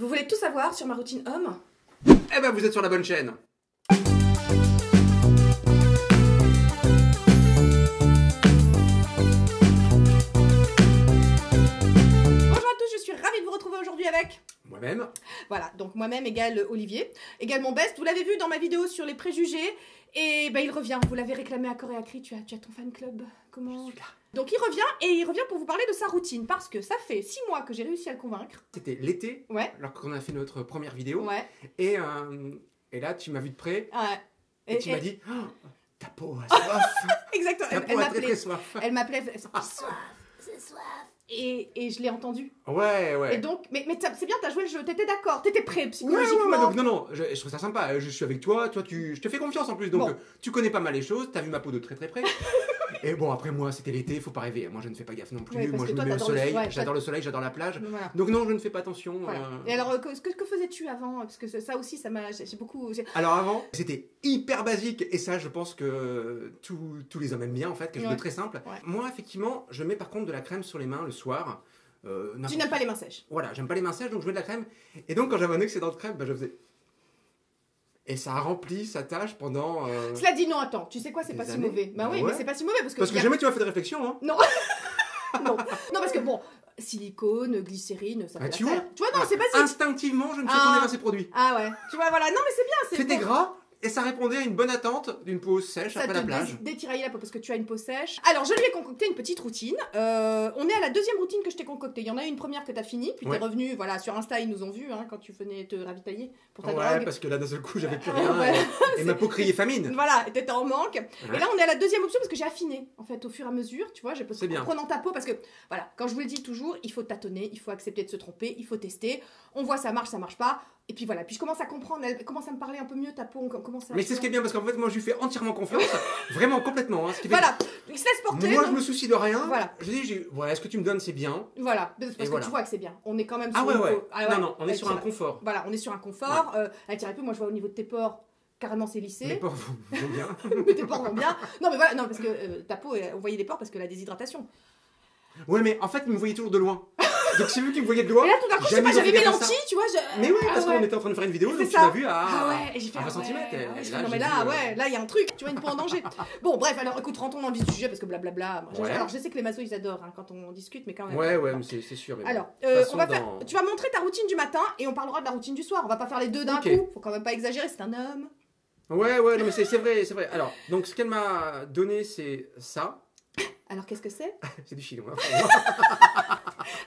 Vous voulez tout savoir sur ma routine homme? Eh ben vous êtes sur la bonne chaîne. Aujourd'hui avec moi-même. Voilà, donc moi-même égale Olivier, égale mon best. Vous l'avez vu dans ma vidéo sur les préjugés. Et ben il revient, vous l'avez réclamé à corps et à cri, tu as ton fan club. Comment? Je suis là. Donc il revient pour vous parler de sa routine. Parce que ça fait 6 mois que j'ai réussi à le convaincre. C'était l'été, ouais. Alors qu'on a fait notre première vidéo. Ouais. Et là tu m'as vu de près. Ouais. Et tu m'as dit, oh, ta peau a soif. Exactement, elle m'appelait, c'est soif. Et je l'ai entendu. Ouais. Et donc, mais c'est bien, t'as joué le jeu, t'étais d'accord, t'étais prêt psychologiquement. Ouais, donc non, je trouve ça sympa, je suis avec toi, je te fais confiance en plus, donc bon. Tu connais pas mal les choses, t'as vu ma peau de très près. Et bon, après moi, c'était l'été, faut pas rêver, moi je ne fais pas gaffe non plus, ouais, moi je me mets au soleil, j'adore le soleil, j'adore la plage, voilà. Donc non, je ne fais pas attention. Voilà. Et alors, que faisais-tu avant? Parce que ça aussi, ça m'a, j'ai beaucoup... Alors avant, c'était hyper basique, et ça je pense que tous les hommes aiment bien en fait, quelque chose de très simple. Ouais. Moi effectivement, je mets par contre de la crème sur les mains le soir. Tu n'aimes pas les mains sèches. Voilà, j'aime pas les mains sèches, donc je mets de la crème. Et donc quand j'avais un excédent de crème, je faisais... Et ça a rempli sa tâche pendant... Cela dit, non, attends, tu sais quoi, c'est pas si mauvais. Bah oui, mais c'est pas si mauvais parce que... jamais tu m'as fait de réflexion, hein. Non. non, parce que bon, silicone, glycérine, ça fait tu vois, non, c'est basique. Instinctivement, je me suis tournée vers ces produits. Ah ouais, tu vois, voilà, non mais c'est bien. C'était gras. Et ça répondait à une bonne attente d'une peau sèche après la plage. Ça te détiraillait la peau parce que tu as une peau sèche. Alors, je lui ai concocté une petite routine. On est à la deuxième routine que je t'ai concoctée. Il y en a une première que tu as finie, puis tu es revenu, voilà, sur Insta, ils nous ont vus quand tu venais te ravitailler pour ta drogue. Ouais, parce que là, d'un seul coup, j'avais plus rien et ma peau criait famine. Voilà, et t'étais en manque. Ouais. Et là, on est à la deuxième option parce que j'ai affiné, en fait, au fur et à mesure, tu vois, en prenant ta peau, parce que, voilà, quand je vous le dis toujours, il faut tâtonner, il faut accepter de se tromper, il faut tester. On voit ça marche pas. Et puis voilà, puis je commence à comprendre, elle commence à me parler un peu mieux, ta peau, Mais c'est ce qui est bien, parce qu'en fait, moi, je lui fais entièrement confiance, vraiment, complètement. Hein, ce qui fait voilà, il se laisse porter. Moi, je me soucie de rien. Voilà. Je dis, voilà, ce que tu me donnes, c'est bien. Voilà, parce que tu vois que c'est bien. On est quand même sur Non, on est sur un confort. Voilà, on est sur un confort. Elle tire un peu, moi, je vois au niveau de tes pores, carrément, c'est lissé. Mes pores vont bien. Mais tes pores vont bien. Non, mais voilà, non, parce que ta peau, on voyait les pores parce que la déshydratation. Ouais, mais en fait, il me voyait toujours de loin. Donc c'est vu qu'il me voyait de loin. Et là tout d'un coup, je sais pas, j'avais mes lentilles, tu vois. Mais oui, parce qu'on était en train de faire une vidéo, donc tu m'as vu à 20 cm. Non mais là, il y a un truc, tu vois, une peau en danger. Bon, bref, alors écoute, rentrons dans le vif du sujet parce que blablabla. Alors je sais que les massos ils adorent quand on discute, mais quand même. Ouais, mais c'est sûr. Alors, tu vas montrer ta routine du matin et on parlera de la routine du soir. On va pas faire les deux d'un coup. Faut quand même pas exagérer, c'est un homme. Ouais, non mais c'est vrai. Alors, donc ce qu'elle m'a donné, c'est ça. Alors qu'est-ce que c'est? C'est du chinois.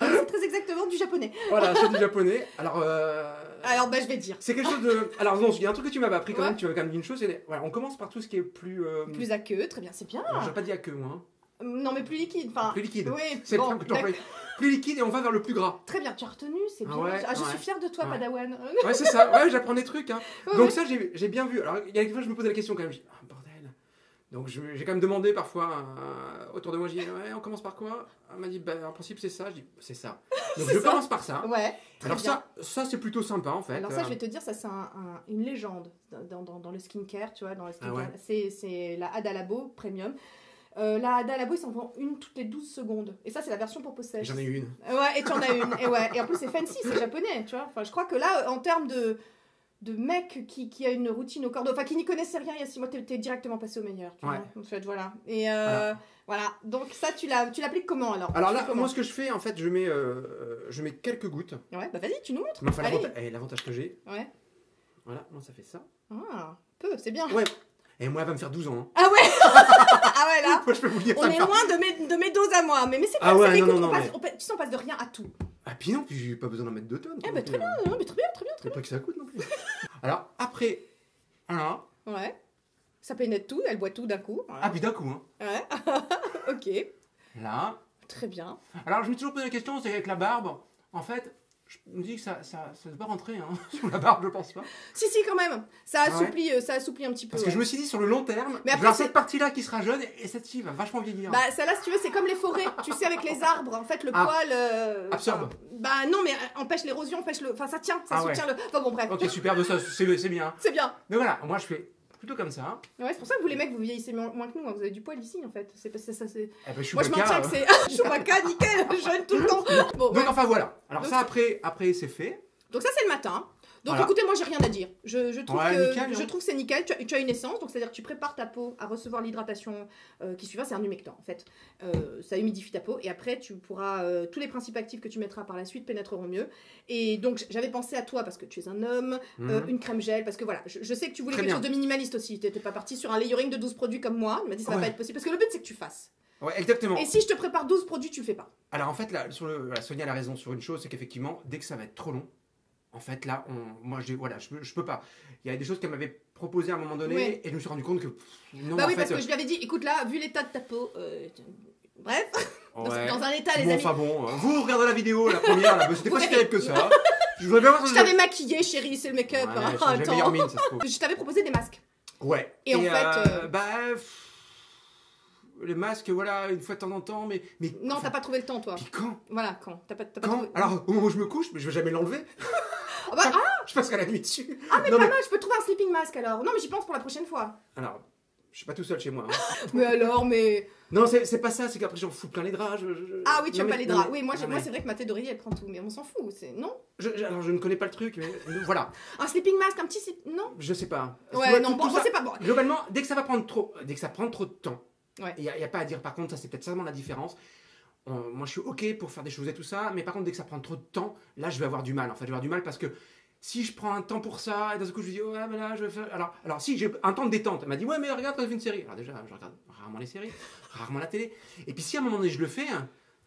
C'est très exactement du japonais. Voilà, c'est du japonais. Alors bah je vais dire. C'est quelque chose de... Alors non, il y a un truc que tu m'avais appris quand même, tu m'avais quand même dit une chose, c'est... Voilà, on commence par tout ce qui est plus... Plus aqueux, très bien, c'est bien. Alors, j'ai pas dit aqueux, moi. Non, mais plus liquide. Enfin, plus liquide. Oui, c'est bon, plus liquide et on va vers le plus gras. Très bien, tu as retenu, c'est bien. Je suis fière de toi, Padawan. Ouais, c'est ça, j'apprends des trucs. Hein. Donc ça, j'ai bien vu. Alors, il y a des fois, je me posais la question quand même, je dis, bordel. Donc j'ai quand même demandé parfois autour de moi, je dis, on commence par quoi? Elle m'a dit, en principe c'est ça. Je dis, c'est ça. Donc je commence par ça. Ouais. Alors ça c'est plutôt sympa en fait. Alors ça, je vais te dire, ça c'est une légende dans le skincare, tu vois, dans le skincare. C'est la Hada Labo Premium. La Hada Labo, ils s'en vendent une toutes les 12 secondes. Et ça, c'est la version pour peau sèche. J'en ai eu une. Ouais, et tu en as une. Et en plus, c'est fancy, c'est japonais, tu vois. Enfin, je crois que là, en termes de mec qui a une routine au cordeau, enfin qui n'y connaissait rien il y a 6 mois, t'es directement passé au meilleur, tu vois, en fait, voilà. Et voilà, donc ça tu l'appliques comment alors? Alors là, moi ce que je fais, en fait, je mets quelques gouttes. Ouais, bah vas-y, tu nous montres. Mais enfin, l'avantage que j'ai, voilà, moi ça fait ça. Ah, c'est bien. Ouais, et moi elle va me faire 12 ans. Hein. Ah ouais. Ah ouais, là, moi, je peux vous dire, on est loin de mes doses à moi, mais c'est pas ça, tu sais, on passe de rien à tout. Ah puis non, puis j'ai pas besoin d'en mettre 2 tonnes. Eh bah très bien, très bien. C'est pas que ça coûte non plus. Alors après, voilà. Ouais. Ça pénètre tout, elle boit tout d'un coup. Voilà. Ah puis d'un coup, hein. Ouais. Ok. Là. Très bien. Alors je me suis toujours posé la question, c'est avec la barbe, en fait, je me dis que ça ne va pas rentrer hein, sous la barbe, je pense pas. Si, quand même. Ça assouplit un petit peu. Parce que je me suis dit, sur le long terme, mais après, cette partie-là qui sera jeune et cette-ci va vachement vieillir. Bah, celle-là, si tu veux, c'est comme les forêts. Tu sais, avec les arbres, en fait, le poil... absorbe. Bah non, mais empêche l'érosion, Enfin, ça tient, ça soutient le... Enfin bon, bref. Ok, super, ça, c'est bien. C'est bien. Mais voilà, moi, je fais plutôt comme ça. Ouais, c'est pour ça que vous, les mecs, vous vieillissez moins que nous. Hein. Vous avez du poil ici, en fait. C'est ça, c'est... Moi, je maintiens que c'est... Chewbacca, nickel, jeune tout le temps. Bon, donc, enfin, voilà. Alors ça, après c'est fait. Donc ça, c'est le matin. Donc écoutez, moi, j'ai rien à dire. Je trouve que c'est nickel. Tu as une essence, donc c'est-à-dire que tu prépares ta peau à recevoir l'hydratation qui suivra. C'est un humectant, en fait. Ça humidifie ta peau. Et après, tu pourras... tous les principes actifs que tu mettras par la suite pénétreront mieux. Et donc, j'avais pensé à toi parce que tu es un homme, une crème gel, parce que voilà, je sais que tu voulais quelque chose de minimaliste aussi. Tu n'étais pas parti sur un layering de 12 produits comme moi. Il m'a dit ça va pas être possible. Parce que le but, c'est que tu fasses. Ouais, exactement. Et si je te prépare 12 produits, tu le fais pas. Alors en fait, là, Sonia a raison sur une chose, c'est qu'effectivement, dès que ça va être trop long, en fait, là, je peux pas. Il y a des choses qu'elle m'avait proposées à un moment donné, et je me suis rendu compte que... non, bah oui, parce que je lui avais dit, écoute là, vu l'état de ta peau, bref, dans un état, les amis... Enfin bon, vous regardez la vidéo, la première, là, c'était pas si terrible que ça. Je t'avais maquillé, chérie, c'est le make-up. J'ai meilleure mine, ça se trouve. Je t'avais proposé des masques. Ouais. Et en fait... les masques, voilà, une fois de temps en temps, mais non, t'as pas trouvé le temps, toi. Puis quand? Voilà, quand? T'as pas quand trouvé... Alors, au moment où je me couche, mais je vais jamais l'enlever. Je passerai la nuit dessus. Ah, mais pas mal, je peux trouver un sleeping mask alors. Non, mais j'y pense pour la prochaine fois. Alors, je suis pas tout seul chez moi. Hein. Mais alors, mais... Non, c'est pas ça, c'est qu'après j'en fous plein les draps. Ah oui, tu aimes pas les draps. Oui, moi c'est vrai que ma tête d'oreiller elle prend tout, mais on s'en fout, non? Alors je ne connais pas le truc, mais voilà. Un sleeping mask, un petit... Non? Je sais pas. Ouais, non, bon, c'est pas bon. Globalement, dès que ça prend trop de temps, il n'y a pas à dire, par contre, ça c'est peut-être vraiment la différence. Moi je suis ok pour faire des choses et tout ça, mais par contre dès que ça prend trop de temps, là je vais avoir du mal. En fait, je vais avoir du mal parce que si je prends un temps pour ça, et d'un coup je me dis, ouais, mais là je vais faire. Alors si j'ai un temps de détente, elle m'a dit, ouais, mais regarde quand je fais une série. Alors déjà, je regarde rarement les séries, rarement la télé. Et puis si à un moment donné je le fais,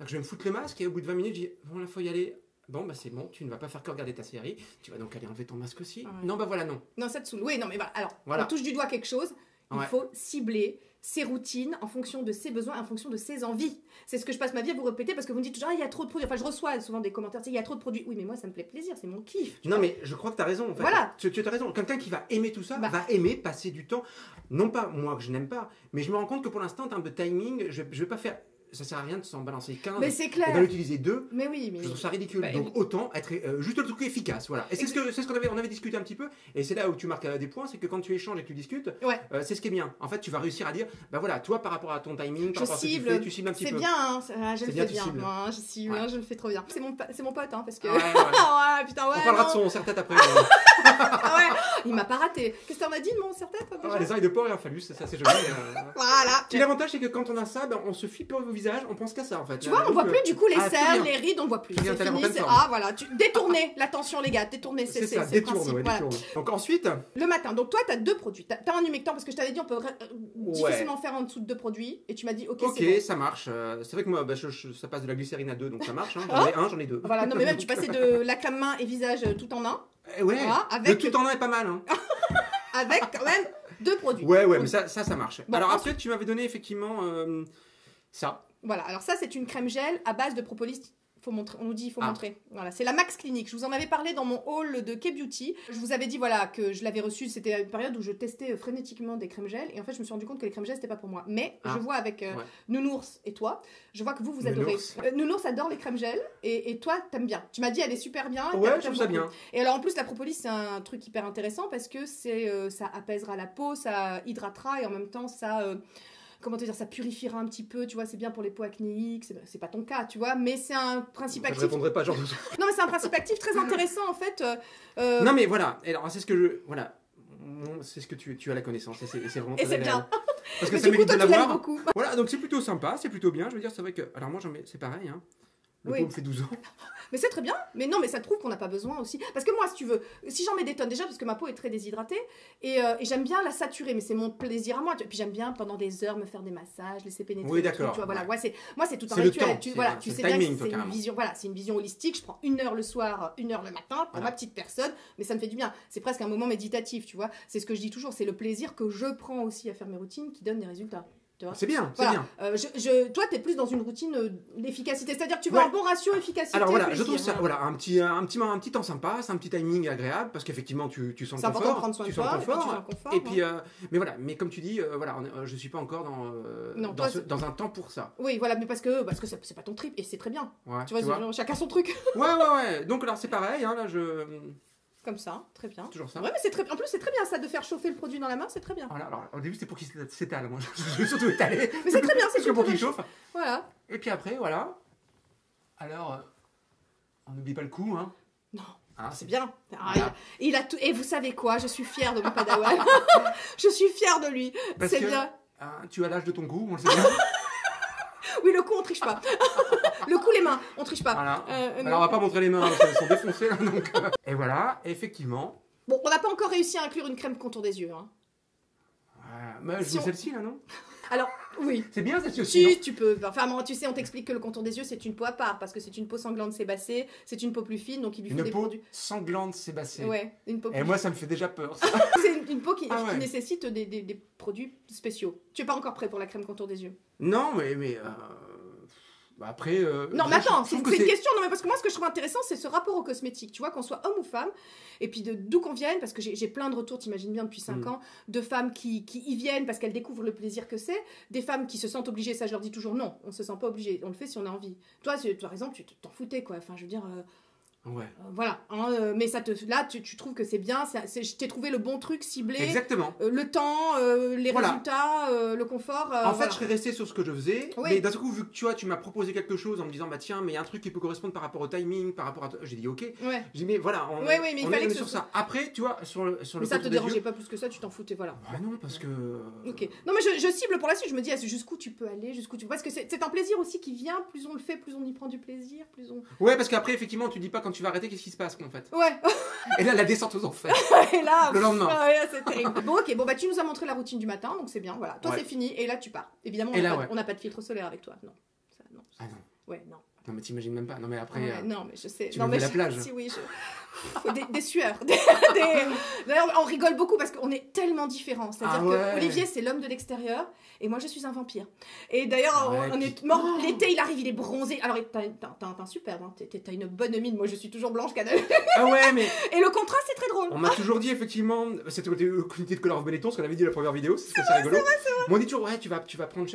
je vais me foutre le masque et au bout de 20 minutes, je dis, bon, là faut y aller. Bon, bah c'est bon, tu ne vas pas faire que regarder ta série, tu vas donc aller enlever ton masque aussi. Ouais. Non, bah voilà, non. Non, ça te saoule. Oui, non, mais voilà. On touche du doigt quelque chose. Il faut cibler ses routines en fonction de ses besoins, en fonction de ses envies. C'est ce que je passe ma vie à vous répéter parce que vous me dites toujours, il y a trop de produits. Enfin, je reçois souvent des commentaires, il y a trop de produits. Oui, mais moi, ça me fait plaisir, c'est mon kiff. Non, mais je crois que tu as raison. En fait. Voilà. Tu as raison. Quelqu'un qui va aimer tout ça va aimer passer du temps. Non pas moi que je n'aime pas, mais je me rends compte que pour l'instant, en termes de timing, je vais pas faire. Ça sert à rien de s'en balancer 15 mais c'est clair. et d'en utiliser 2. Mais oui, mais... Je trouve ça ridicule. Donc autant être juste le truc efficace. Voilà. Et c'est ce qu'on avait discuté un petit peu. Et c'est là où tu marques des points, c'est que quand tu échanges et que tu discutes, c'est ce qui est bien. En fait, tu vas réussir à dire, bah voilà, toi par rapport à ton timing, par rapport à ce que tu fais, tu cibles un petit peu. C'est bien, hein, je le fais bien. Moi, je cible, je le fais trop bien. C'est mon pote, hein, parce que... putain, on parlera de son serre-tête après. Il m'a pas raté. Qu'est-ce que t'en as dit de mon serre-tête? Les oreilles de porc et un phallus, ça c'est joli. Voilà. Puis l'avantage, c'est que quand on a ça, on se fie plus au visage, on pense qu'à ça. En fait. Tu vois, on voit plus du coup les cernes, les rides, on voit plus. C'est fini, voilà. Détournez, l'attention les gars, détournez. C'est ça, détourne. Donc ensuite... Le matin, donc toi, t'as 2 produits. T'as un humectant parce que je t'avais dit on peut difficilement faire en dessous de 2 produits. Et tu m'as dit, ok, c'est bon. Ça marche. C'est vrai que moi, ça passe de la glycérine à 2, donc ça marche. J'en ai 2. Voilà, non mais même tu passais de la crème main et visage tout en un. Ouais, le tout en un est pas mal. Avec quand même 2 produits. Ouais, mais ça marche. Alors après, tu m'avais donné effectivement ça. Voilà, alors ça c'est une crème gel à base de propolis. On nous dit il faut montrer. Voilà, c'est la Max Clinique. Je vous en avais parlé dans mon haul de K-Beauty. Je vous avais dit voilà que je l'avais reçue. C'était une période où je testais frénétiquement des crèmes gel et en fait je me suis rendu compte que les crèmes gel c'était pas pour moi. Mais je vois avec Nounours et toi, je vois que vous adorez. Nounours adore les crèmes gel et toi t'aimes bien. Tu m'as dit elle est super bien. Ouais, je trouve ça bien. Et alors en plus la propolis c'est un truc hyper intéressant parce que ça apaisera la peau, ça hydratera et en même temps ça comment te dire, ça purifiera un petit peu, tu vois, c'est bien pour les peaux acnéiques, c'est pas ton cas, tu vois, mais c'est un principe actif... Je répondrai pas, genre... Non, mais c'est un principe actif très intéressant, en fait. Non, mais voilà, alors c'est ce que je... Voilà, c'est ce que tu as la connaissance, et c'est vraiment très agréable. Et c'est bien. Parce que ça mérite de l'avoir. Voilà, donc c'est plutôt sympa, c'est plutôt bien, je veux dire, c'est vrai que... Alors moi, c'est pareil, hein. Le pot me fait 12 ans. Mais c'est très bien. Mais non, mais ça te prouve qu'on n'a pas besoin aussi. Parce que moi, si tu veux, si j'en mets des tonnes déjà, parce que ma peau est très déshydratée, et j'aime bien la saturer, mais c'est mon plaisir à moi. Et puis j'aime bien pendant des heures me faire des massages, laisser pénétrer. Oui, d'accord. Tu vois, voilà. Moi, c'est tout un rituel. Tu sais bien que c'est une vision. Voilà, c'est une vision holistique. Je prends 1 heure le soir, 1 heure le matin pour ma petite personne, mais ça me fait du bien. C'est presque un moment méditatif, tu vois. C'est ce que je dis toujours. C'est le plaisir que je prends aussi à faire mes routines qui donnent des résultats. C'est bien, voilà. C'est bien. Toi, t'es plus dans une routine d'efficacité, c'est-à-dire que tu veux un bon ratio efficacité. Alors voilà, je trouve ça, voilà, un petit temps sympa, c'est un petit timing agréable parce qu'effectivement tu sens le confort. C'est important de prendre soin de toi, et puis mais voilà, mais comme tu dis, voilà, je suis pas encore dans un temps pour ça. Oui, voilà, mais parce que c'est pas ton trip et c'est très bien. Ouais, tu vois, chacun son truc. Ouais. Donc alors c'est pareil, hein, là comme ça, très bien. Toujours ça. Ouais, mais en plus c'est très bien ça de faire chauffer le produit dans la main, c'est très bien. Voilà, alors au début c'était pour qu'il s'étale, moi je vais surtout étaler. Mais c'est très bien, c'est pour qu'il chauffe. Voilà. Et puis après, voilà. Alors, on n'oublie pas le coup, hein. Non. Ah, c'est bien. Voilà. Il a tout... Et vous savez quoi? Je suis fière de mon padawan. Je suis fière de lui. C'est bien. Tu as l'âge de ton cou, on le sait bien. Oui, le cou, on triche pas. Le cou, les mains, on triche pas. Voilà. Alors, on va pas montrer les mains, elles sont défoncées. Là, donc, Et voilà, effectivement. Bon, on n'a pas encore réussi à inclure une crème contour des yeux. Hein. Mais je veux celle-ci, là, non? Alors, oui. C'est bien celle-ci aussi. Si, tu peux. Enfin, tu sais, on t'explique que le contour des yeux, c'est une peau à part, parce que c'est une peau sanglante sébacée, c'est une peau plus fine, donc il lui faut des produits. Une peau sanglante sébacée. Ouais, une peau plus Et moi, ça me fait déjà peur. Ça. C'est une peau qui nécessite des produits spéciaux. Tu es pas encore prêt pour la crème contour des yeux? Non, mais après. Non, mais attends, c'est une question. Non, mais parce que moi, ce que je trouve intéressant, c'est ce rapport aux cosmétiques. Tu vois, qu'on soit homme ou femme, et puis d'où qu'on vienne, parce que j'ai plein de retours, t'imagines bien, depuis 5 ans, de femmes qui y viennent parce qu'elles découvrent le plaisir que c'est, des femmes qui se sentent obligées. Ça, je leur dis toujours non, on se sent pas obligé, on le fait si on a envie. Toi, par exemple, tu t'en foutais, quoi. Enfin, je veux dire. Ouais. Voilà, hein, mais là tu trouves que c'est bien, je t'ai trouvé le bon truc ciblé. Exactement. Le temps, les résultats, le confort. En fait, je serais resté sur ce que je faisais, mais d'un coup, vu que tu m'as proposé quelque chose en me disant, bah tiens, mais il y a un truc qui peut correspondre par rapport au timing, par rapport à. J'ai dit ok. Ouais. J'ai dit, mais voilà, on est sur ça. Après, tu vois, sur le. Mais ça te dérangeait pas plus que ça, tu t'en foutais, voilà. Ah non, parce que. Ok. Non, mais je cible pour la suite, je me dis, jusqu'où tu peux aller, parce que c'est un plaisir aussi qui vient, plus on le fait, plus on y prend du plaisir, plus on. Ouais, parce qu'après, effectivement, tu dis pas quand tu vas arrêter, qu'est-ce qui se passe. En fait. Ouais. Et là, la descente aux enfers. Et là, le lendemain. Ouais, c'est terrible. Bon, ok, bah tu nous as montré la routine du matin, donc c'est bien. Voilà, toi c'est fini, et là tu pars. Évidemment, on n'a pas de filtre solaire avec toi. Non. Ça, non. Ah non. Ouais, non. Non, mais t'imagines même pas. Non, mais après. Non, mais je sais. Tu veux la plage. Si, oui, des sueurs. D'ailleurs, on rigole beaucoup parce qu'on est tellement différents. C'est-à-dire que Olivier, c'est l'homme de l'extérieur et moi, je suis un vampire. Et d'ailleurs, on est mort. L'été, il arrive, il est bronzé. Alors, t'as un superbe, hein. T'as une bonne mine. Moi, je suis toujours blanche canal. Ah ouais, mais. Et le contraste, c'est très drôle. On m'a toujours dit, effectivement, c'était le comité de Color of Benetton, ce qu'on avait dit dans la première vidéo, c'est rigolo. C'est vrai. Mais on dit toujours, ouais, tu vas prendre.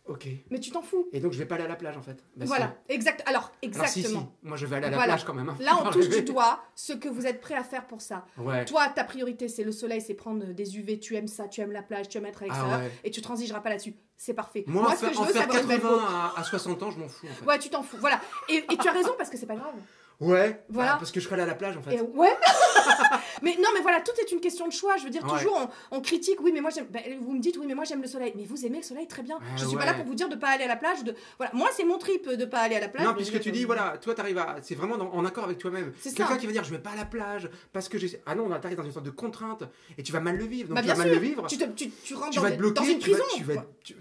Ok. Mais tu t'en fous. Et donc je vais pas aller à la plage en fait. Bah, voilà, exactement. Alors si. Moi je vais aller à la plage quand même. Hein. Là on touche du doigt ce que vous êtes prêt à faire pour ça. Ouais. Toi, ta priorité c'est le soleil, c'est prendre des UV, tu aimes ça, tu aimes la plage, tu aimes être à l'extérieur et tu transigeras pas là-dessus. C'est parfait. Moi ce que je veux, c'est 80 à 60 ans, je m'en fous en fait. Ouais, tu t'en fous. Voilà. Et tu as raison parce que c'est pas grave. Ouais, voilà. Parce que je serais allé à la plage en fait. Ouais. Mais non, mais voilà, tout est une question de choix. Je veux dire, toujours on critique, oui, mais moi j'aime. Vous me dites, oui, mais moi j'aime le soleil. Mais vous aimez le soleil, très bien. Je suis pas là pour vous dire de pas aller à la plage. Voilà, moi c'est mon trip de pas aller à la plage. Non, puisque tu dis, voilà, toi t'arrives à. C'est vraiment en accord avec toi-même. C'est quelqu'un qui va dire, je vais pas à la plage parce que j'ai. Ah non, on t'arrive dans une sorte de contrainte et tu vas mal le vivre. Donc tu vas mal le vivre. Tu rentres vas te bloquer, dans une prison.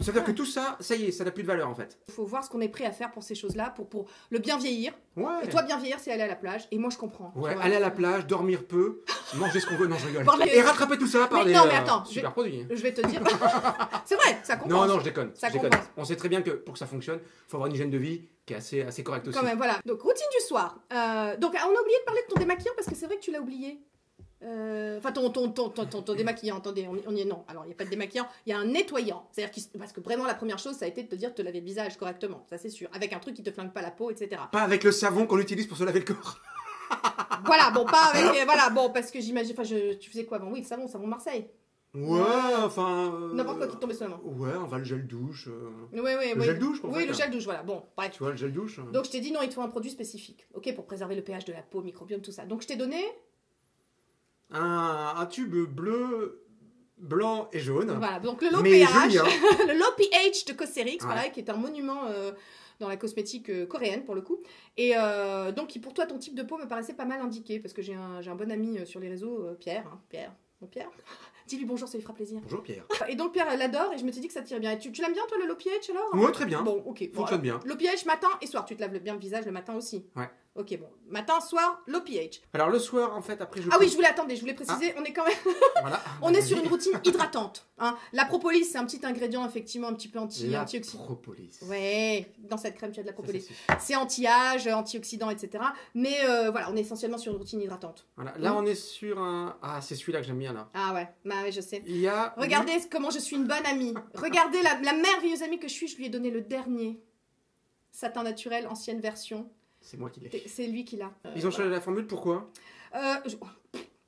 Ça veut dire que tout ça, ça y est, ça n'a plus de valeur en fait. Il faut voir ce qu'on est prêt à faire pour ces choses-là, pour le bien vieillir. Ouais. Et toi, bien vieillir, c'est aller à la plage. Et moi, je comprends. Ouais, aller à la plage, dormir peu, manger ce qu'on veut, non, je rigole. Et rattraper tout ça par des super produits. Je vais te dire. C'est vrai, ça compense. Non, je déconne. Ça compense. On sait très bien que pour que ça fonctionne, il faut avoir une hygiène de vie qui est assez correcte aussi. Quand même, voilà. Donc, routine du soir. Donc, on a oublié de parler de ton démaquillant parce que c'est vrai que tu l'as oublié. Enfin, ton démaquillant, attendez, on y est, non. Alors, il n'y a pas de démaquillant, il y a un nettoyant. C'est-à-dire parce que vraiment, la première chose, ça a été de te dire de te laver le visage correctement, ça c'est sûr. Avec un truc qui te flingue pas la peau, etc. Pas avec le savon qu'on utilise pour se laver le corps. Voilà, bon, pas avec. Voilà, bon, parce que j'imagine. Enfin, tu faisais quoi avant? Oui, le savon Marseille. Ouais, enfin. N'importe quoi qui te tombait sur la main. Ouais, enfin, le gel douche. Oui. Le gel douche, quoi. Oui, le gel douche, voilà. Bon, bref. Tu vois, le gel douche. Donc, je t'ai dit, non, il te faut un produit spécifique, ok, pour préserver le pH de la peau, microbiome, tout ça. Donc, je t'ai donné. Un tube bleu, blanc et jaune. Voilà, donc le low pH, le low pH de Cosrx, voilà, qui est un monument dans la cosmétique coréenne pour le coup. Et donc pour toi, ton type de peau me paraissait pas mal indiqué parce que j'ai un bon ami sur les réseaux, Pierre. Dis-lui bonjour, ça lui fera plaisir. Bonjour Pierre. Et donc Pierre l'adore et je me suis dit que ça tirait bien. Et tu l'aimes bien toi le low pH alors? Ouais, très bien. Bon, ok. Fonctionne bien. Low pH matin et soir, tu te laves bien le visage le matin aussi? Ouais. Ok, bon. Matin, soir, low pH. Alors le soir, en fait, après oui, je voulais préciser, on est quand même... Voilà. On est sur une routine hydratante. Hein. La propolis, c'est un petit ingrédient, effectivement, un petit peu antioxydant. La propolis. Ouais, dans cette crème, tu as de la propolis. C'est anti-âge, antioxydant, etc. Mais voilà, on est essentiellement sur une routine hydratante. Voilà. Là, on est sur un... Ah, c'est celui-là que j'aime bien, là. Ah ouais, bah ouais, je sais. Il y a... Regardez comment je suis une bonne amie. Regardez la merveilleuse amie que je suis, je lui ai donné le dernier. Satin naturel, ancienne version. C'est moi qui l'ai. C'est lui qui l'a. Ils ont changé la formule, pourquoi?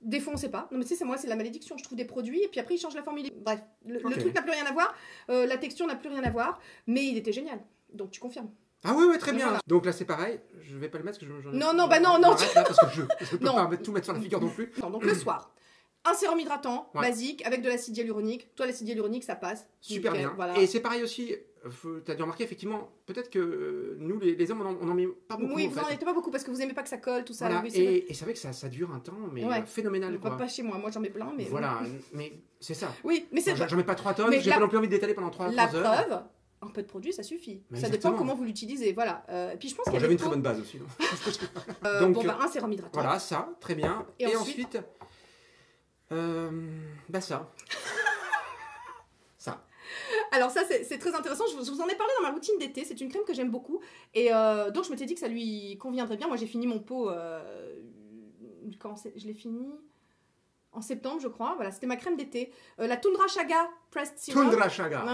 Défaut, on sait pas. Non, mais tu sais, c'est moi, c'est la malédiction. Je trouve des produits et puis après, ils changent la formule. Bref, le truc n'a plus rien à voir. La texture n'a plus rien à voir. Mais il était génial. Donc, tu confirmes? Ah ouais, très bien. Voilà. Donc là, c'est pareil. Je vais pas le mettre parce que Non, bah non. Là, parce que je peux pas tout mettre sur la figure non plus. Non, donc le soir. Un sérum hydratant, basique, avec de l'acide hyaluronique. Toi, l'acide hyaluronique, ça passe. Super nickel, bien. Voilà. Et c'est pareil aussi, tu as dû remarquer, effectivement, peut-être que nous, les hommes, on en met pas beaucoup. Oui, vous n'en mettez pas beaucoup parce que vous aimez pas que ça colle, tout ça. Voilà. Oui, et c'est vrai que ça dure un temps, mais phénoménal. Pas chez moi, j'en mets plein. Mais voilà, mais c'est ça. Oui, mais c'est J'en mets pas 3 tonnes, j'ai pas non plus envie d'étaler pendant 3 heures. La preuve, un peu de produit, ça suffit. Mais ça exactement. dépend comment vous l'utilisez. Voilà. Puis je pense qu'il y a j'avais une des très bonne base aussi. Donc, un sérum hydratant. Voilà, ça, très bien. Et ensuite ça. Ça. Alors ça, c'est très intéressant. Je vous en ai parlé dans ma routine d'été. C'est une crème que j'aime beaucoup. Et donc, je m'étais dit que ça lui conviendrait bien. Moi, j'ai fini mon pot... je l'ai fini en septembre, je crois. Voilà, c'était ma crème d'été. La Tundra Chaga Pressed Serum. Tundra Chaga. Ouais.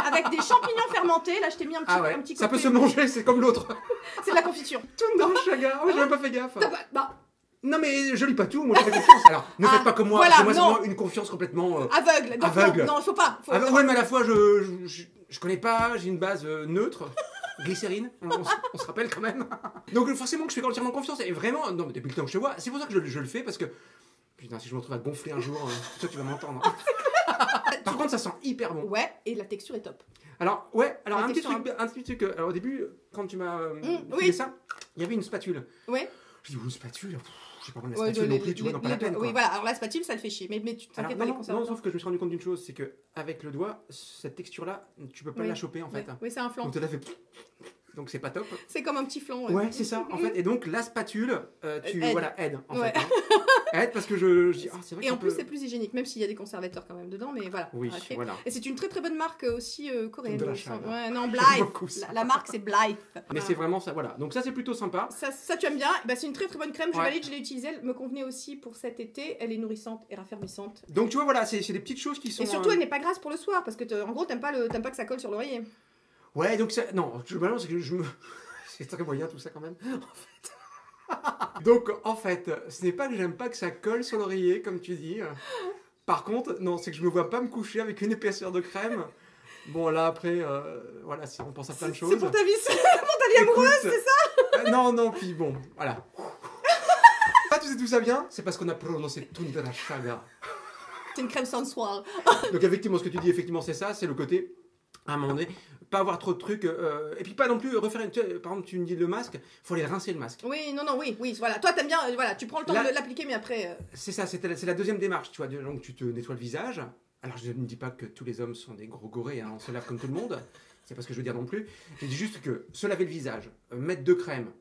Avec des champignons fermentés. Là, je t'ai mis un petit Ça côté... peut se manger, c'est comme l'autre. C'est de la confiture. Tundra Chaga. Oh, j'avais pas fait gaffe. Bah, non mais je lis pas tout, moi je fais confiance. Alors ne faites pas comme moi, voilà, moi c'est vraiment une confiance complètement aveugle. Donc, aveugle. Non, faut pas. Ouais, mais à la fois je connais pas, j'ai une base neutre, glycérine, on se rappelle quand même. Donc forcément que je fais entièrement confiance et vraiment, non mais depuis le temps que je te vois, c'est pour ça que je le fais parce que putain si je me retrouve à gonfler un jour, toi tu vas m'entendre. Par contre ça sent hyper bon. Ouais, et la texture est top. Alors un petit truc. Alors au début quand tu m'as fait ça, il y avait une spatule. Ouais. Je dis une spatule. J'ai pas prendre la spatule non plus, tu vois, non pas la peine. Oui, voilà, alors la spatule, ça le fait chier, mais tu t'inquiètes pas, les conservateurs. Non, sauf que je me suis rendu compte d'une chose, c'est qu'avec le doigt, cette texture-là, tu peux pas la choper en fait. Oui, c'est un flan. Donc tu l'as fait. Donc c'est pas top. C'est comme un petit flan. Ouais, c'est ça, en fait. Et donc la spatule, aide en fait. Aide parce que je dis, c'est vrai. Et en plus, c'est plus hygiénique, même s'il y a des conservateurs quand même dedans, mais voilà. Oui, voilà. Et c'est une très très bonne marque aussi coréenne. Ouais, non, Blythe. La marque, c'est Blythe. Mais c'est vraiment ça, voilà. Donc ça, c'est plutôt sympa. Ça tu aimes bien. Bah, c'est une très très bonne crème. Je valide, je l'ai utilisée. Elle me convenait aussi pour cet été. Elle est nourrissante et raffermissante. Donc tu vois, voilà, c'est des petites choses qui sont. Et surtout, elle n'est pas grasse pour le soir parce que en gros, t'aimes pas que ça colle sur l'oreiller. Ouais, donc ça. Non, globalement, c'est que c'est très moyen tout ça quand même. En fait. Donc en fait, ce n'est pas que j'aime pas que ça colle sur l'oreiller, comme tu dis. Par contre, non, c'est que je me vois pas me coucher avec une épaisseur de crème. Bon, là après, voilà, on pense à plein de choses. C'est pour ta vie, amoureuse, c'est ça Non, puis bon, voilà. Tu sais d'où ça vient? C'est parce qu'on a prononcé Tundra Chaga. C'est une crème sensuelle. Donc effectivement, ce que tu dis, effectivement, c'est ça, c'est le côté, à un moment donné, pas avoir trop de trucs, et puis pas non plus refaire, par exemple, tu me dis le masque, il faut aller rincer le masque. Oui, oui, voilà. Toi, t'aimes bien, voilà, tu prends le temps de l'appliquer, mais après... C'est ça, c'est la deuxième démarche, tu vois, donc tu te nettoies le visage. Alors je ne dis pas que tous les hommes sont des gros gorées, hein, on se lave comme tout le monde, c'est pas ce que je veux dire non plus. Je dis juste que se laver le visage, mettre de crème,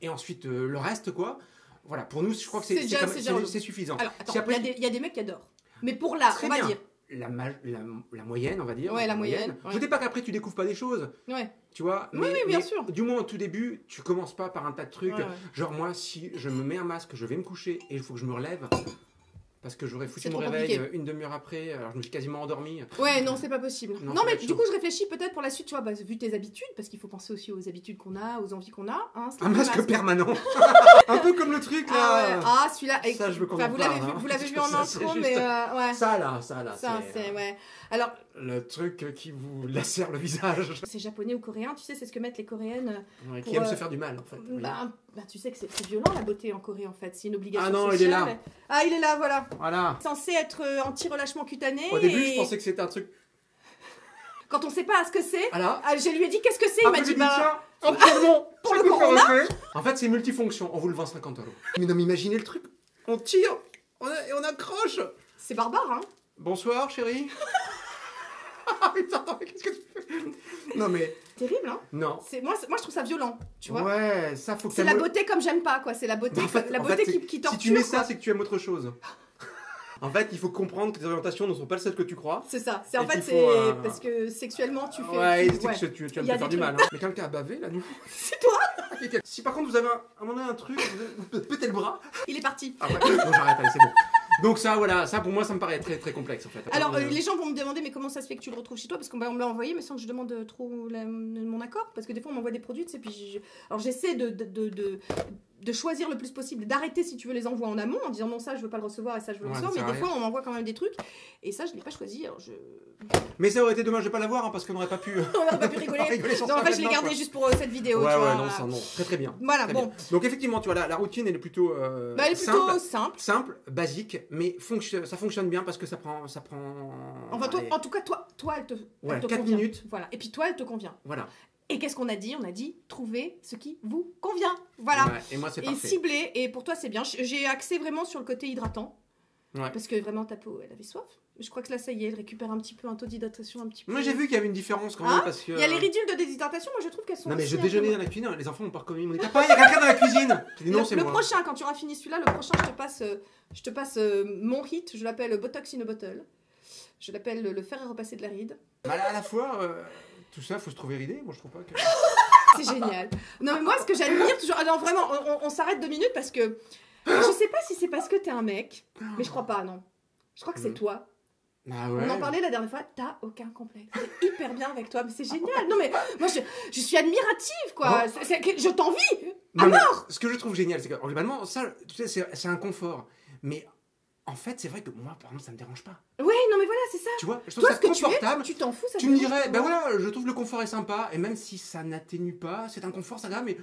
et ensuite le reste, quoi. Voilà, pour nous, je crois que c'est suffisant. Alors, attends, il y a des mecs qui adorent. Mais pour là, on va dire... La moyenne, on va dire. Ouais, la moyenne. Je ne dis pas qu'après, tu découvres pas des choses. Ouais. Tu vois, oui, bien sûr. Du moins, au tout début, tu commences pas par un tas de trucs. Ouais. Genre, moi, si je me mets un masque, je vais me coucher et il faut que je me relève. Parce que j'aurais foutu mon réveil une demi-heure après, alors je me suis quasiment endormi. Ouais, non, c'est pas possible. Non, mais du coup, je réfléchis peut-être pour la suite, tu vois, vu tes habitudes, parce qu'il faut penser aussi aux habitudes qu'on a, aux envies qu'on a. Hein, un masque permanent. Un peu comme le truc là. Ah, celui-là. Ça, je veux qu'on en parle. Vous l'avez vu en intro, mais ouais. Ça là. Ça, c'est ouais. Alors. Le truc qui vous lacère le visage. C'est japonais ou coréen, tu sais, c'est ce que mettent les coréennes. Qui aiment se faire du mal, en fait. Bah, tu sais que c'est violent la beauté en Corée, en fait. C'est une obligation. Ah non, sociale. il est là. Ah, il est là, voilà. Voilà. Censé être anti-relâchement cutané. Au début, je pensais que c'était un truc. Quand on sait pas ce que c'est, alors je lui ai dit qu'est-ce que c'est, il m'a dit bah. Pour le corona. En fait, c'est multifonction. On vous le vend 50 €. Mais non, mais imaginez le truc. On tire et on accroche. C'est barbare, hein. Bonsoir, chérie. Putain, qu'est-ce que tu fais? Non, mais. Terrible, hein. Non. Moi, je trouve ça violent, tu vois. Ouais, ça faut que c'est la beauté comme j'aime pas, quoi. C'est la beauté, qui torture. Si tu mets ça, c'est que tu aimes autre chose. En fait, il faut comprendre que tes orientations ne sont pas celles que tu crois. C'est ça. C'est en fait, parce que sexuellement, tu fais. Ouais, c'est que tu vas me faire du mal. Hein. Mais quelqu'un a bavé la nuit. C'est toi. Si par contre vous avez un truc, vous pétez le bras. Il est parti. Ah ouais, bon, j'arrête, allez, c'est bon. Donc ça, voilà, ça pour moi, ça me paraît très très complexe en fait. Alors les gens vont me demander mais comment ça se fait que tu le retrouves chez toi parce qu'on me l'a envoyé mais sans que je demande trop mon accord parce que des fois on m'envoie des produits tu sais puis alors j'essaie de choisir le plus possible, d'arrêter si tu veux les envois en amont en disant non ça je veux pas le recevoir et ça je veux le recevoir, mais des fois on m'envoie quand même des trucs et ça je l'ai pas choisi. Alors Mais ça aurait été dommage de pas l'avoir parce qu'on n'aurait pas pu. On n'aurait pas pu rigoler. Sur non, en ça fait je l'ai maintenant, gardé quoi. juste pour cette vidéo. Ouais, tu vois, non, ça, non. Très très bien. Voilà, Très bon. bien. Donc effectivement, tu vois, la routine elle est plutôt, Elle est plutôt simple. simple, basique, mais ça fonctionne bien parce que ça prend. Enfin, allez, en tout cas, toi, elle te, voilà, elle te 4 convient. minutes. Voilà. Et puis toi, elle te convient. Voilà. Et qu'est-ce qu'on a dit? On a dit trouver ce qui vous convient. Voilà. Ouais, et moi c'est Et parfait. ciblé. Et pour toi, c'est bien. J'ai axé vraiment sur le côté hydratant. Ouais. Parce que vraiment, ta peau, elle avait soif. Je crois que là, ça y est, elle récupère un petit peu un taux d'hydratation un petit peu. Moi j'ai vu qu'il y avait une différence quand même Hein parce que. Il y a les ridules de déshydratation, moi je trouve qu'elles sont. Non mais aussi je un déjeunais peu- dans la cuisine, les enfants m'ont pas reconnu, ils m'ont dit papa, il y a quelqu'un dans la cuisine. J'ai dit non, c'est le moi. prochain, quand tu auras fini celui-là, le prochain, je te passe mon hit. Je l'appelle Botox in a Bottle. Je l'appelle le fer à repasser de la ride. Mais à la fois, tout ça, faut se trouver ridé. Moi je trouve pas que. C'est génial. Non mais moi, ce que j'admire toujours. Ah non, vraiment, on s'arrête 2 minutes parce que. Je sais pas si c'est parce que t'es un mec, mais je crois pas, non. Je crois que c'est toi. Ah ouais. On en parlait la dernière fois, t'as aucun complexe. C'est hyper bien avec toi, mais c'est génial. Non mais moi je suis admirative quoi. Oh. Je t'envie à Non, mais mort. ce que je trouve génial, c'est que globalement, ça, tu sais, c'est un confort. Mais en fait, c'est vrai que moi, par exemple, ça me dérange pas. Ouais, non mais voilà, c'est ça. Tu vois, je trouve Toi, ça ce que confortable. tu t'en fous, ça Tu te me dérange dirais, pas. ben voilà, je trouve le confort est sympa, et même si ça n'atténue pas, c'est un confort, ça agréable, mais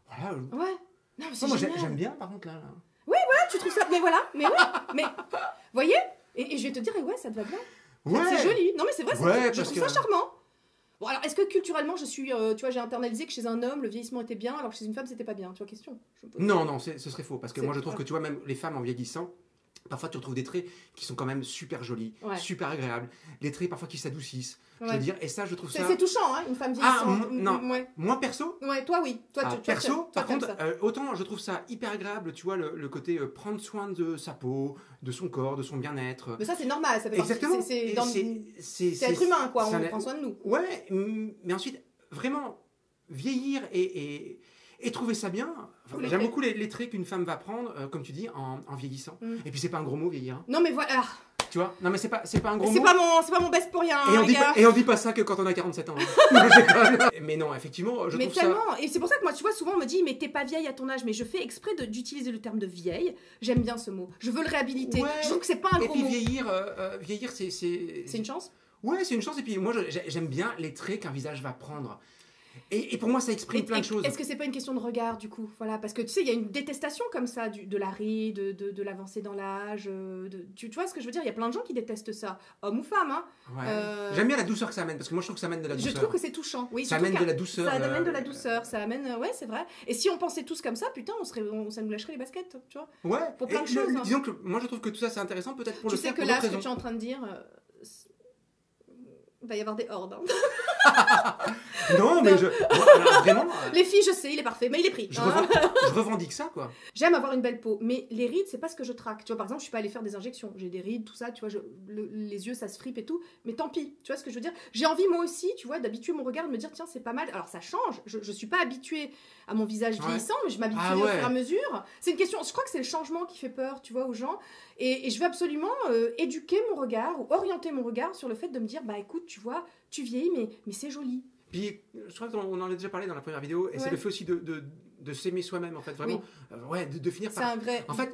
voilà. Ouais. Non, mais c'est Moi, génial. j'aime bien, par contre, là. Ah, tu trouves ça. Mais voilà, mais ouais. Mais. Voyez et je vais te dire, ouais, ça te va bien. Ouais. C'est joli. Non mais c'est vrai, Ouais, je parce trouve que- ça charmant. Bon alors, est-ce que culturellement, je suis, tu vois, j'ai internalisé que chez un homme, le vieillissement était bien, alors que chez une femme, c'était pas bien. Tu vois, question. Je me pose. Non, non, ce serait faux, parce que C'est- moi, je trouve ouais. que, tu vois, même les femmes en vieillissant, parfois, tu retrouves des traits qui sont quand même super jolis, Ouais. super agréables, des traits parfois qui s'adoucissent, je Ouais. veux dire, et ça, je trouve ça... C'est touchant, hein, une femme Ah, vieillissante. non. Ouais. Moi, perso, Ouais, toi, oui. Toi, Ah, tu perso, toi, par t'aimes contre, ça. autant je trouve ça hyper agréable, tu vois, le côté prendre soin de sa peau, de son corps, de son bien-être. Mais ça, c'est normal. Ça fait Exactement. partie. C'est Et dans- c'est c'est être humain, quoi. c'est On un- prend soin de nous. Ouais, mais ensuite, vraiment, vieillir et trouver ça bien. Enfin, Tous les j'aime traits. beaucoup les traits qu'une femme va prendre, comme tu dis, en vieillissant. Mm. Et puis, c'est pas un gros mot, vieillir. Hein. Non, mais voilà. Tu vois? Non, mais c'est pas un gros C'est mot. pas mon best pour rien, Et on, les dit gars. pas, et on dit pas ça que quand on a 47 ans. Hein. Je déconne. Mais non, effectivement, je Mais trouve ça. tellement, et c'est pour ça que moi, tu vois, souvent on me dit, mais t'es pas vieille à ton âge, mais je fais exprès d'utiliser le terme de vieille. J'aime bien ce mot. Je veux le réhabiliter. Ouais. Je trouve que c'est pas un Et gros puis mot. vieillir, C'est une chance. Ouais, c'est une chance. Et puis moi, j'aime bien les traits qu'un visage va prendre. Et pour moi, ça exprime plein de choses. Est-ce que c'est pas une question de regard du coup? Voilà, parce que tu sais, il y a une détestation comme ça de la ride, de l'avancée dans l'âge. Tu vois ce que je veux dire? Il y a plein de gens qui détestent ça, homme ou femme. Hein. Ouais. J'aime bien la douceur que ça amène, parce que moi, je trouve que ça amène de la douceur. Je trouve que c'est touchant. Oui, ça surtout amène qu'un- de la douceur. Ça amène de la douceur, ça amène. Ouais, c'est vrai. Et si on pensait tous comme ça, putain, ça nous lâcherait les baskets, tu vois. Ouais. Pour plein Et de choses, hein. Disons que moi, je trouve que tout ça, c'est intéressant, peut-être pour Tu le sais faire que pour là, d'autres ce que tu raisons. es en train de dire, il va y avoir des hordes. Hein. Non, mais alors, vraiment, Les filles, je sais, il est parfait, mais il est pris. je, hein. je revendique ça, quoi. J'aime avoir une belle peau, mais les rides, c'est pas ce que je traque. Tu vois, par exemple, je suis pas allée faire des injections. J'ai des rides, tout ça, tu vois, les yeux, ça se fripe et tout. Mais tant pis, tu vois ce que je veux dire? J'ai envie, moi aussi, tu vois, d'habituer mon regard, de me dire, tiens, c'est pas mal. Alors, ça change. Je suis pas habituée à mon visage Ouais. vieillissant, mais je m'habitue Ah au ouais. fur et à mesure. C'est une question, je crois que c'est le changement qui fait peur, tu vois, aux gens. Et je veux absolument éduquer mon regard ou orienter mon regard sur le fait de me dire, bah écoute, tu vois, tu vieillis, mais c'est joli. Puis, je crois qu'on en a déjà parlé dans la première vidéo, et c'est Ouais. le fait aussi de s'aimer soi-même, en fait, vraiment. Ouais, de finir C'est par... un vrai. En fait,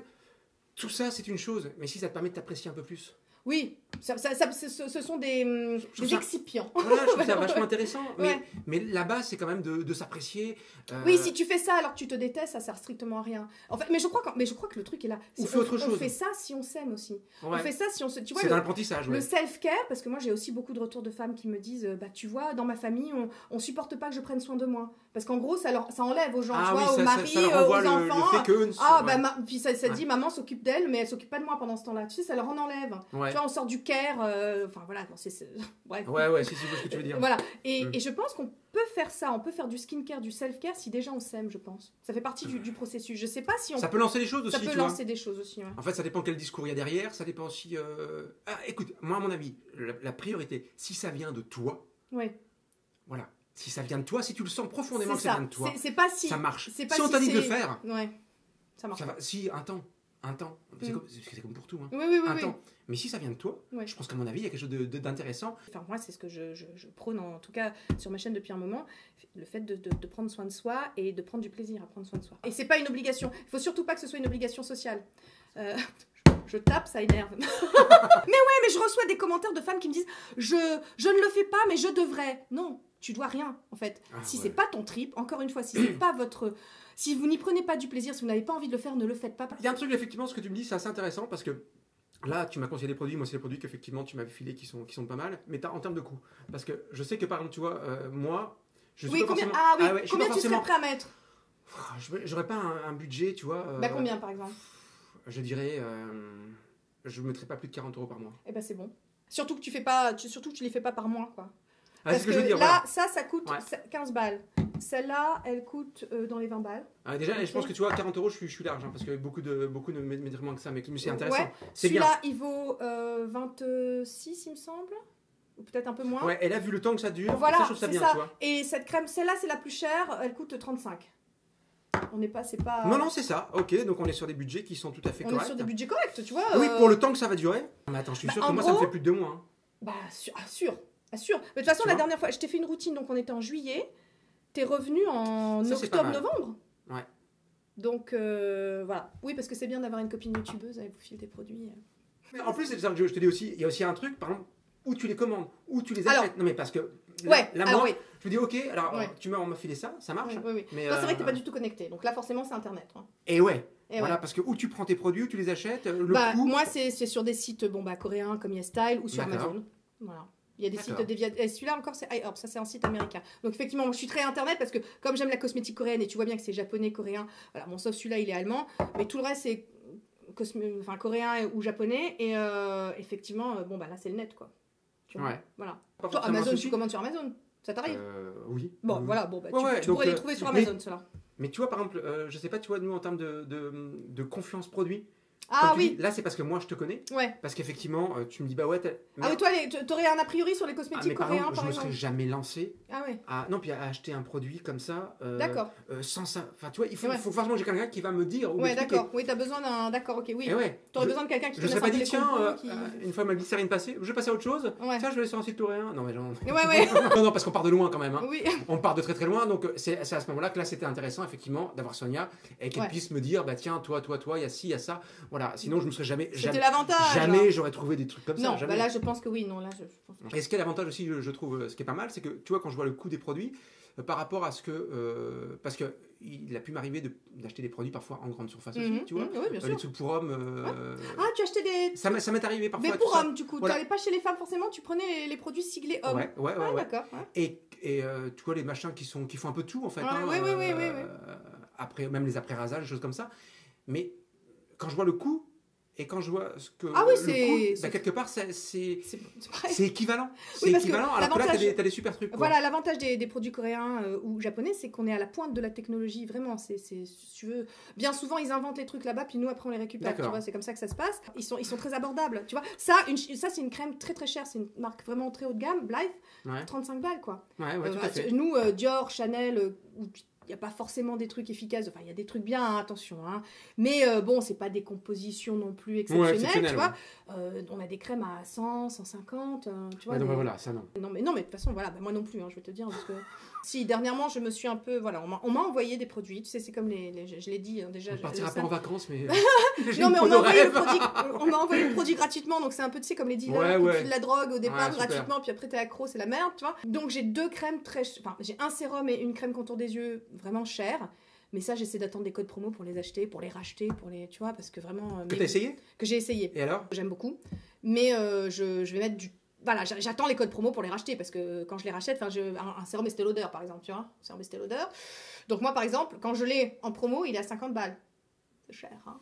tout ça, c'est une chose, mais si ça te permet de t'apprécier un peu plus. Oui, ce sont des trouve ça- excipients. Voilà, je trouve ça vachement intéressant. Ouais. Mais la base, c'est quand même de s'apprécier. Oui, si tu fais ça alors que tu te détestes, ça sert strictement à rien. En fait, mais je crois que le truc est là. Ou C'est- fais autre on chose. fait ça si on s'aime aussi. On Ouais. fait ça si on se. Tu vois, C'est dans l'apprentissage, ouais. le self-care, parce que moi j'ai aussi beaucoup de retours de femmes qui me disent bah tu vois, dans ma famille, on supporte pas que je prenne soin de moi. Parce qu'en gros, ça enlève aux gens, Ah tu oui, vois, aux maris, ça leur aux renvoie le enfants. fait que... Ah, ouais. bah, puis ça Ouais. dit, maman s'occupe d'elle, mais elle s'occupe pas de moi pendant ce temps-là. Tu sais, ça leur en enlève. Ouais. Tu vois, on sort du care, enfin voilà, non, bref. Ouais, si, je vois ce que tu veux dire. Voilà, et Mm. je pense qu'on peut faire ça, on peut faire du skincare, du self-care si déjà on s'aime, je pense. Ça fait partie du processus. Je sais pas si on. Ça peut lancer les choses aussi, Ça peut tu vois. lancer des choses aussi, ouais. En fait, ça dépend quel discours il y a derrière, ça dépend aussi... Ah, écoute, moi, à mon avis, la priorité, si ça vient de toi, Ouais. voilà. Si ça vient de toi, si tu le sens profondément C'est que ça ça. vient de toi, C'est pas si. ça marche. c'est pas Si on si t'a dit de le c'est- faire, Ouais. Ça marche. ça va. Si, un temps. un temps. C'est comme pour tout. Hein. Un temps. Mais si ça vient de toi, je pense qu'à mon avis, il y a quelque chose d'intéressant. Enfin, moi, c'est ce que je prône, en tout cas sur ma chaîne depuis un moment, le fait de prendre soin de soi et de prendre du plaisir à prendre soin de soi. Et c'est pas une obligation. Il faut surtout pas que ce soit une obligation sociale. Je tape, ça énerve. mais je reçois des commentaires de femmes qui me disent je ne le fais pas, mais je devrais. Non, tu dois rien, en fait. Si c'est pas ton trip, encore une fois, si c'est pas votre... Si vous n'y prenez pas du plaisir, si vous n'avez pas envie de le faire, ne le faites pas. Il y a un truc, effectivement, ce que tu me dis, c'est assez intéressant parce que là, tu m'as conseillé des produits. Moi, c'est des produits qu'effectivement, tu m'avais filés qui sont pas mal. Mais en termes de coût. Parce que je sais que, par exemple, tu vois, moi, je suis pas forcément... combien tu serais prêt à mettre? J'aurais pas un budget, tu vois. Combien, par exemple? Je dirais... je ne mettrais pas plus de 40 € par mois. Eh ben, c'est bon. Surtout que tu les fais pas par mois, quoi. Parce que je veux dire, là, ça coûte 15 balles. Celle-là, elle coûte dans les 20 balles. Déjà, je pense que tu vois, 40 €, je suis large, hein, parce que beaucoup ne mettraient moins que ça, mais c'est intéressant. C'est bien. Celui-là, il vaut 26, il me semble. Ou peut-être un peu moins. Ouais, et là, vu le temps que ça dure, voilà, ça, je trouve ça bien, tu vois. Et cette crème, celle-là, c'est la plus chère, elle coûte 35. C'est pas... Non, c'est ça. Ok, donc on est sur des budgets qui sont tout à fait corrects. On est sur des budgets corrects, tu vois. Oui, pour le temps que ça va durer. Mais attends, je suis sûr que moi, ça me fait plus de 2 mois. Hein. Sûr. Mais de toute façon, la dernière fois, je t'ai fait une routine, donc on était en juillet. T'es revenu en octobre-novembre. Ouais. Donc, voilà. Oui, parce que c'est bien d'avoir une copine youtubeuse, elle vous file des produits. Mais en plus, c'est ça que je te dis aussi, il y a aussi un truc, par exemple, où tu les commandes, où tu les achètes. Non, mais parce que là, moi, je me dis, ok, alors on m'a filé ça marche. Oui. Mais c'est vrai que t'es pas du tout connecté. Donc là, forcément, c'est Internet. Hein. Et voilà, parce que où tu prends tes produits, où tu les achètes, le coût... Moi, c'est sur des sites coréens comme YesStyle ou sur Amazon. Voilà. Il y a des sites et celui-là encore, c'est iHerb, ça c'est un site américain. Donc effectivement, moi, je suis très Internet parce que comme j'aime la cosmétique coréenne et tu vois bien que c'est japonais, coréen, voilà, bon, sauf celui-là, il est allemand, mais tout le reste, c'est coréen ou japonais. Et effectivement, là, c'est le net, quoi. Voilà. Toi, Amazon, tu commandes sur Amazon, ça t'arrive? Oui. Bon, voilà, tu pourrais les trouver sur Amazon, ceux-là. Mais tu vois, par exemple, je sais pas, tu vois, nous, en termes de confiance produit, là, c'est parce que moi, je te connais. Ouais. Parce qu'effectivement, tu me dis, toi, t'aurais un a priori sur les cosmétiques coréens, par exemple, je me serais jamais lancé à acheter un produit comme ça. D'accord. Sans ça. Enfin, tu vois, il faut forcément que j'ai quelqu'un qui va me dire. D'accord. Oui, t'as besoin d'un. D'accord, ok, oui. T'aurais besoin de quelqu'un qui. Je ne serais pas dit, tiens, une fois ma glycérine passée, je vais passer à autre chose. Tiens, je vais aller sur un site coréen. Non, mais genre. Non, parce qu'on part de loin quand même. Hein. Oui. On part de très très loin. Donc, c'est à ce moment-là que là, c'était intéressant, effectivement, d'avoir Sonia et qu'elle puisse me dire, tiens, toi, il y a ci, il y a ça. Voilà. Sinon, je me serais jamais. C'était l'avantage. Jamais j'aurais trouvé des trucs comme ça. Non, là je pense que oui. Non, là je pense. Et ce qui est l'avantage aussi, je trouve, ce qui est pas mal, c'est que tu vois, quand je vois le coût des produits, par rapport à ce que. Parce que il a pu m'arriver d'acheter des produits parfois en grande surface aussi, tu vois. Oui, bien sûr. Les trucs pour hommes. Tu achetais des. Ça m'est arrivé parfois. Mais pour hommes, du coup. Tu n'allais pas chez les femmes forcément, tu prenais les produits siglés hommes. Ouais. D'accord. Et tu vois, les machins qui font un peu tout en fait. Oui. Après, même les après-rasages, des choses comme ça. Mais quand je vois le coût. Et quand je vois ce que quelque part c'est équivalent. C'est équivalent. Alors que là, t'as des super trucs. Voilà, l'avantage des produits coréens ou japonais, c'est qu'on est à la pointe de la technologie. Vraiment, si tu veux. Bien souvent, ils inventent les trucs là-bas, puis nous après on les récupère. Tu vois, c'est comme ça que ça se passe. Ils sont très abordables. Tu vois, ça c'est une crème très très chère. C'est une marque vraiment très haut de gamme. Blythe, 35 balles quoi. Ouais, tout à fait. Nous, Dior, Chanel. Il n'y a pas forcément des trucs efficaces, enfin il y a des trucs bien, hein, attention, hein. Mais c'est pas des compositions non plus exceptionnelles, tu vois. On a des crèmes à 100, 150, tu vois. Voilà, ça non. Non mais de toute façon, voilà, moi non plus, hein, je vais te dire, parce que si dernièrement je me suis un peu, voilà, on m'a envoyé des produits, tu sais, c'est comme je l'ai dit déjà. On partira pas en vacances, mais. Non mais on m'a envoyé le produit gratuitement, donc c'est un peu, tu sais, comme les dealers qui filent de la drogue au départ gratuitement, puis après t'es accro, c'est la merde, tu vois. Donc j'ai 2 crèmes j'ai un sérum et une crème contour des yeux vraiment chères. Mais ça, j'essaie d'attendre des codes promo pour les acheter, pour les racheter, tu vois, parce que vraiment... Que t'as essayé ? Que j'ai essayé. Et alors ? J'aime beaucoup. Mais je vais mettre du... Voilà, j'attends les codes promo pour les racheter, parce que quand je les rachète, un sérum Estée Lauder, par exemple, tu vois, un sérum Estée Lauder. Donc moi, par exemple, quand je l'ai en promo, il est à 50 balles. C'est cher, hein.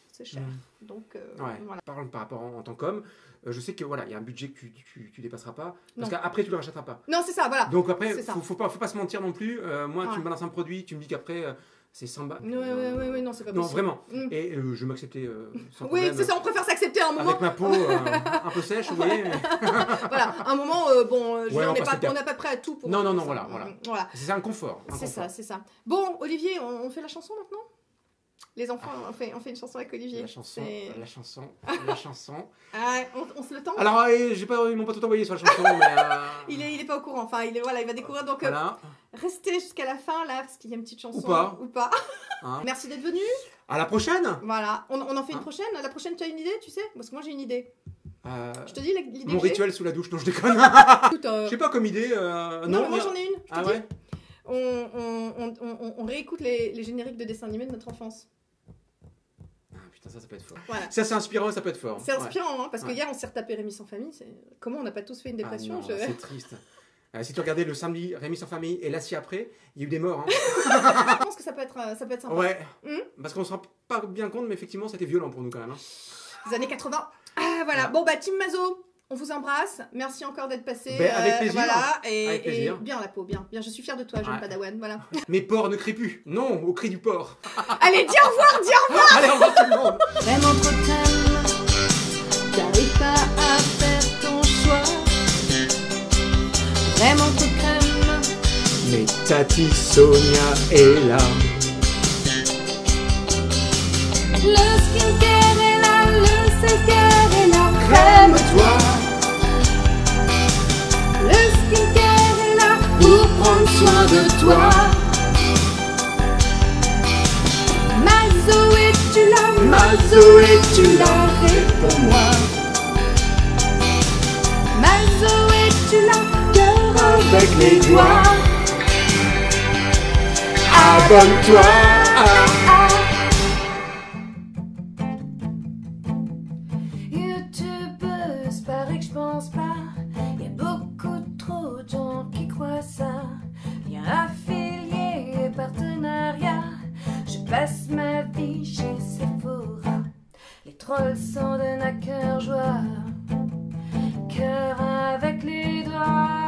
C'est cher. Donc, voilà. Par rapport en tant qu'homme, je sais que voilà, il y a un budget que tu dépasseras pas, parce qu'après tu le rachèteras pas. Non, c'est ça, voilà. Donc après, faut pas se mentir non plus. Moi, tu me balances un produit, tu me dis qu'après c'est 100 balles. Oui, non, c'est pas possible. Non, vraiment. Et je m'acceptais sans problème. Oui, c'est ça, on préfère s'accepter à un moment. Avec ma peau un peu sèche, vous voyez. Voilà, un moment, on n'est pas prêt à tout pour. Non, voilà. C'est un confort. C'est ça. Bon, Olivier, on fait la chanson maintenant ? Les enfants, on fait une chanson avec Olivier. La chanson. Ah, on se le tend. Alors, ils m'ont pas tout envoyé sur la chanson, mais... Il est pas au courant, enfin, il va découvrir, donc voilà. Restez jusqu'à la fin, là, parce qu'il y a une petite chanson. Ou pas. Hein. Merci d'être venu. À la prochaine. Voilà, on en fait une prochaine. La prochaine, tu as une idée, tu sais? Parce que moi, j'ai une idée. Je te dis l'idée. Mon rituel sous la douche, non, je déconne. Je sais pas, comme idée... non, moi, j'en ai une, je te dis. Ouais. On réécoute les génériques de dessins animés de notre enfance. Ça peut être fort. Voilà. Ça, c'est inspirant, ça peut être fort. C'est inspirant, hein, parce que hier, on s'est retapé Rémi sans famille. Comment on n'a pas tous fait une dépression? C'est triste. Si tu regardais le samedi Rémi sans famille et l'assis après, il y a eu des morts. Hein. Je pense que ça peut être sympa. Ouais. Parce qu'on se rend pas bien compte, mais effectivement, c'était violent pour nous quand même. Hein. Les années 80. Ah, voilà. Bon, bah, Team Mazo, on vous embrasse. Merci encore d'être passé. Avec plaisir. Voilà. Avec plaisir. Et bien la peau, bien. Je suis fière de toi, jeune padawan. Voilà. Mes porcs ne crient plus. Non, au cri du porc. Allez, dis au revoir. Allez, au revoir tout le monde. Vraiment trop calme, t'arrives pas à faire ton choix. Vraiment trop calme, mais Tati Sonia est là. Le skincare est là, le self-care est là. Crème-toi. Le skincare est là pour prendre soin de toi. Mazo, es-tu là? Mazo, es-tu là? Réponds-moi. Mazo, es-tu là? Cœur avec les doigts. Abonne-toi. YouTubeuse, paraît que je pense pas. Y a beaucoup trop de gens qui croient ça. Bien affilié, partenariat. Je passe ma vie chez Sephora. Les trolls s'en donnent à cœur joie. Cœur avec les doigts.